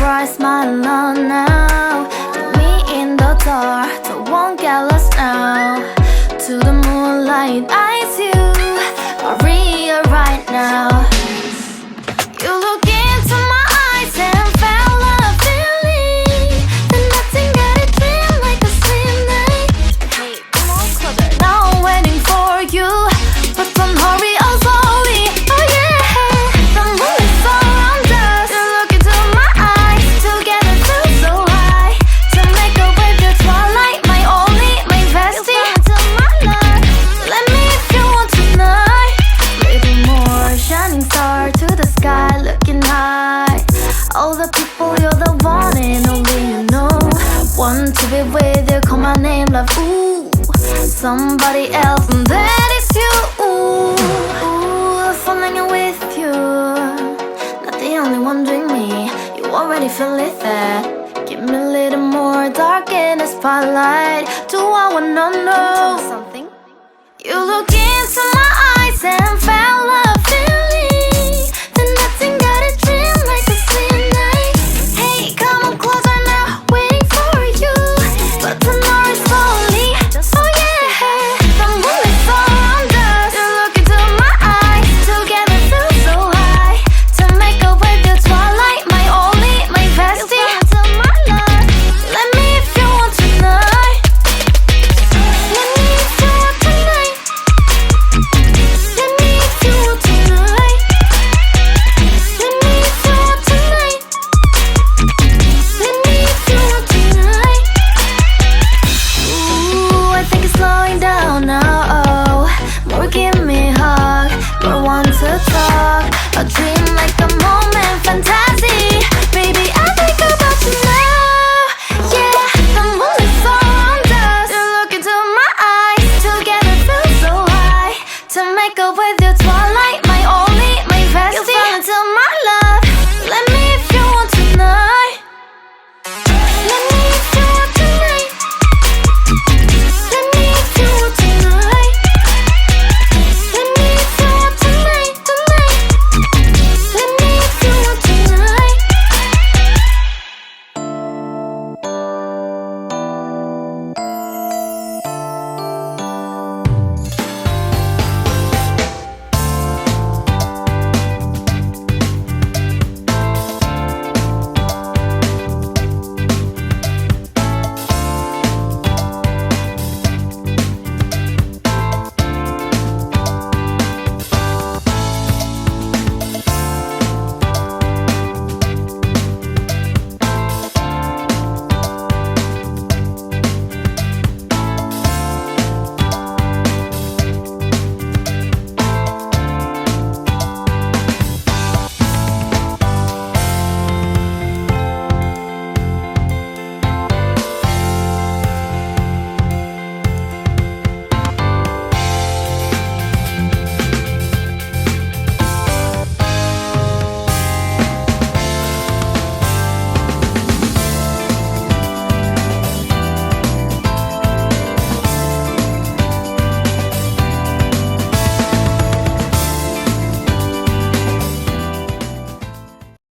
bright smile on now. Put me in the dark, so won't get lost now. To the moonlight, eyes you, Maria right now. You look into my eyes and felt a feeling that nothing got it feel like a slim night. Hey, come on, closer. Now I'm waiting for you, but don't hurry, oh slowly. Oh yeah, the moon is around us. You look into my eyes, together feel so high. To make a wave, the twilight, my only, my bestie. You fall into my life. Let me if you want tonight. Little more shining star to the sky, looking high. All the people, you're the one and only you know. Want to be with you, call my name, love, ooh. Somebody else, and that is you, ooh. Ooh, falling in with you. Not the only one doing me, you already feel it there. Give me a little more dark in the spotlight. Do I wanna know something? You look